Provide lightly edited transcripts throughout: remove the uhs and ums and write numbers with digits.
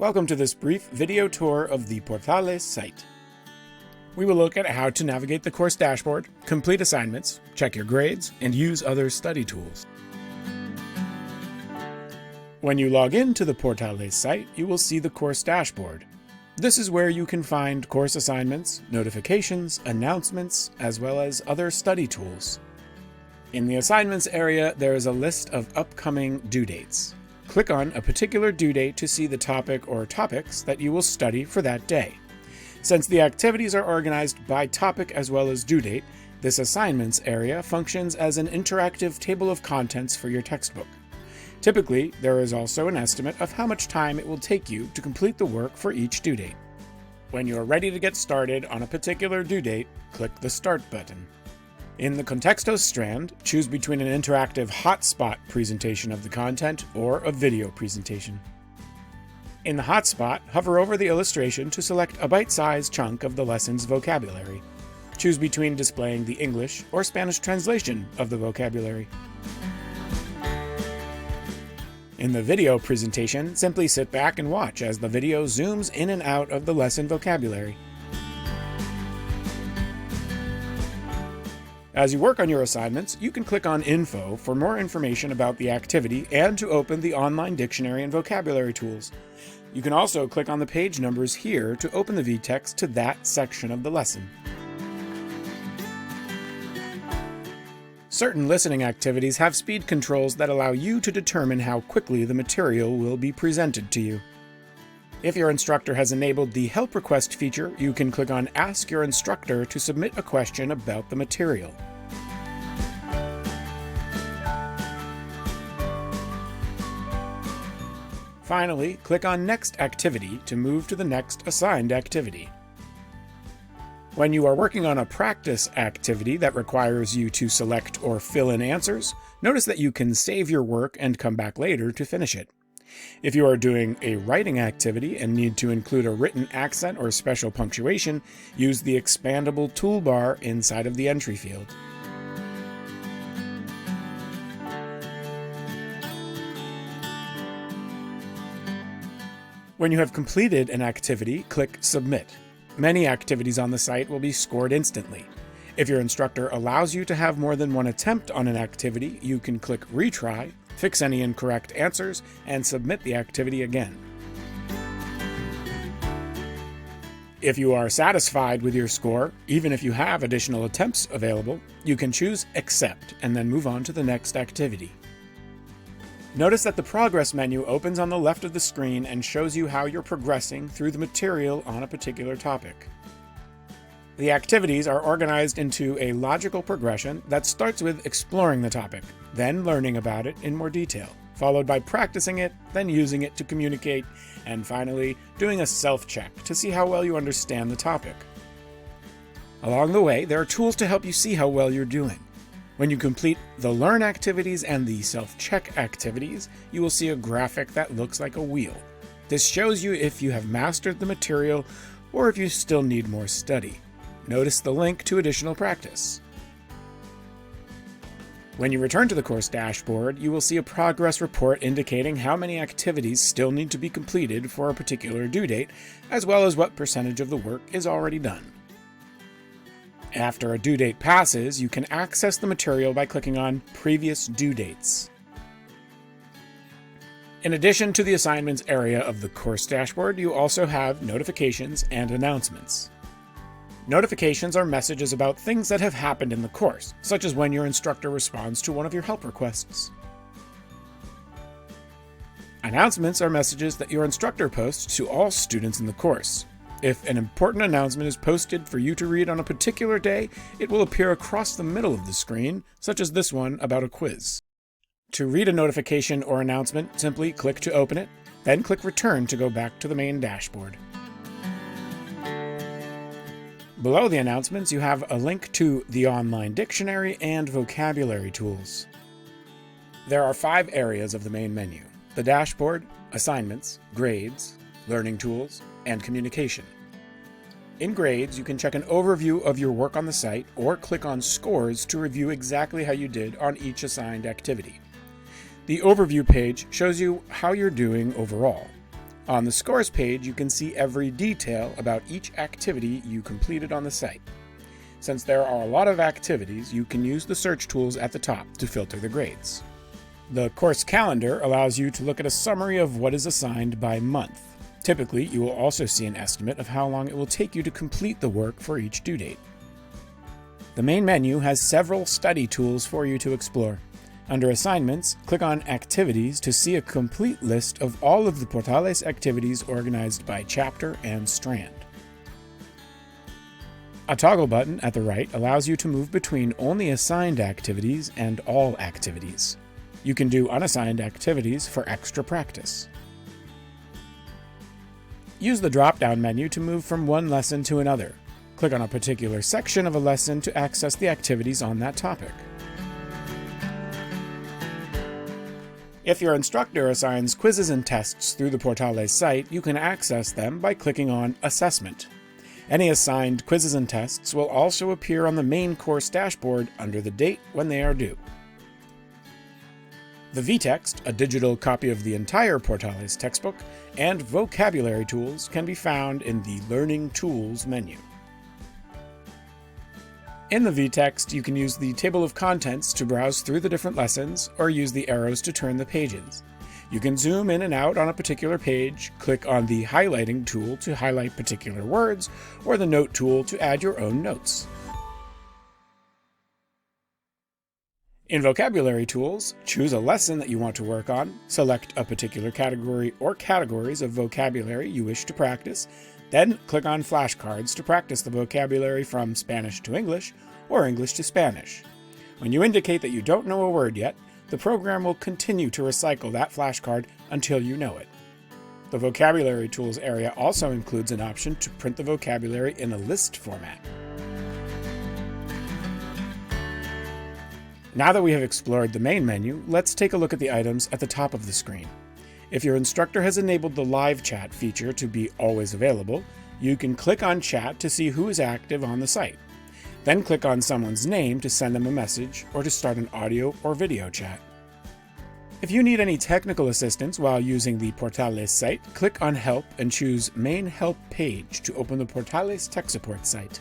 Welcome to this brief video tour of the Portales site. We will look at how to navigate the course dashboard, complete assignments, check your grades, and use other study tools. When you log in to the Portales site, you will see the course dashboard. This is where you can find course assignments, notifications, announcements, as well as other study tools. In the assignments area, there is a list of upcoming due dates. Click on a particular due date to see the topic or topics that you will study for that day. Since the activities are organized by topic as well as due date, this assignments area functions as an interactive table of contents for your textbook. Typically, there is also an estimate of how much time it will take you to complete the work for each due date. When you are ready to get started on a particular due date, click the Start button. In the Contextos strand, choose between an interactive hotspot presentation of the content or a video presentation. In the hotspot, hover over the illustration to select a bite-sized chunk of the lesson's vocabulary. Choose between displaying the English or Spanish translation of the vocabulary. In the video presentation, simply sit back and watch as the video zooms in and out of the lesson vocabulary. As you work on your assignments, you can click on Info for more information about the activity and to open the online dictionary and vocabulary tools. You can also click on the page numbers here to open the vText to that section of the lesson. Certain listening activities have speed controls that allow you to determine how quickly the material will be presented to you. If your instructor has enabled the Help Request feature, you can click on Ask Your Instructor to submit a question about the material. Finally, click on Next Activity to move to the next assigned activity. When you are working on a practice activity that requires you to select or fill in answers, notice that you can save your work and come back later to finish it. If you are doing a writing activity and need to include a written accent or special punctuation, use the expandable toolbar inside of the entry field. When you have completed an activity, click Submit. Many activities on the site will be scored instantly. If your instructor allows you to have more than one attempt on an activity, you can click Retry, fix any incorrect answers, and submit the activity again. If you are satisfied with your score, even if you have additional attempts available, you can choose Accept and then move on to the next activity. Notice that the Progress menu opens on the left of the screen and shows you how you're progressing through the material on a particular topic. The activities are organized into a logical progression that starts with exploring the topic, then learning about it in more detail, followed by practicing it, then using it to communicate, and finally, doing a self-check to see how well you understand the topic. Along the way, there are tools to help you see how well you're doing. When you complete the Learn activities and the Self-check activities, you will see a graphic that looks like a wheel. This shows you if you have mastered the material or if you still need more study. Notice the link to additional practice. When you return to the course dashboard, you will see a progress report indicating how many activities still need to be completed for a particular due date, as well as what percentage of the work is already done. After a due date passes, you can access the material by clicking on Previous Due Dates. In addition to the assignments area of the course dashboard, you also have notifications and announcements. Notifications are messages about things that have happened in the course, such as when your instructor responds to one of your help requests. Announcements are messages that your instructor posts to all students in the course. If an important announcement is posted for you to read on a particular day, it will appear across the middle of the screen, such as this one about a quiz. To read a notification or announcement, simply click to open it, then click Return to go back to the main dashboard. Below the announcements, you have a link to the online dictionary and vocabulary tools. There are 5 areas of the main menu: the dashboard, assignments, grades, learning tools, and communication. In grades, you can check an overview of your work on the site or click on Scores to review exactly how you did on each assigned activity. The overview page shows you how you're doing overall. On the scores page, you can see every detail about each activity you completed on the site. Since there are a lot of activities, you can use the search tools at the top to filter the grades. The course calendar allows you to look at a summary of what is assigned by month. Typically, you will also see an estimate of how long it will take you to complete the work for each due date. The main menu has several study tools for you to explore. Under Assignments, click on Activities to see a complete list of all of the Portales activities organized by chapter and strand. A toggle button at the right allows you to move between only assigned activities and all activities. You can do unassigned activities for extra practice. Use the drop-down menu to move from one lesson to another. Click on a particular section of a lesson to access the activities on that topic. If your instructor assigns quizzes and tests through the Portales site, you can access them by clicking on Assessment. Any assigned quizzes and tests will also appear on the main course dashboard under the date when they are due. The vText, a digital copy of the entire Portales textbook, and vocabulary tools can be found in the Learning Tools menu. In the vText, you can use the table of contents to browse through the different lessons, or use the arrows to turn the pages. You can zoom in and out on a particular page, click on the highlighting tool to highlight particular words, or the note tool to add your own notes. In vocabulary tools, choose a lesson that you want to work on, select a particular category or categories of vocabulary you wish to practice, then click on flashcards to practice the vocabulary from Spanish to English or English to Spanish. When you indicate that you don't know a word yet, the program will continue to recycle that flashcard until you know it. The vocabulary tools area also includes an option to print the vocabulary in a list format. Now that we have explored the main menu, let's take a look at the items at the top of the screen. If your instructor has enabled the live chat feature to be always available, you can click on chat to see who is active on the site. Then click on someone's name to send them a message or to start an audio or video chat. If you need any technical assistance while using the Portales site, click on Help and choose Main Help page to open the Portales Tech Support site.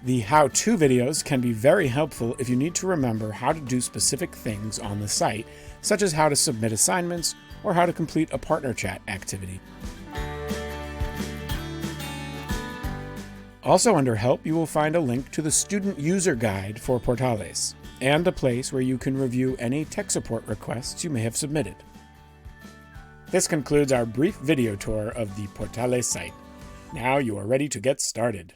The how-to videos can be very helpful if you need to remember how to do specific things on the site, such as how to submit assignments or how to complete a partner chat activity. Also under Help, you will find a link to the Student User Guide for Portales, and a place where you can review any tech support requests you may have submitted. This concludes our brief video tour of the Portales site. Now you are ready to get started.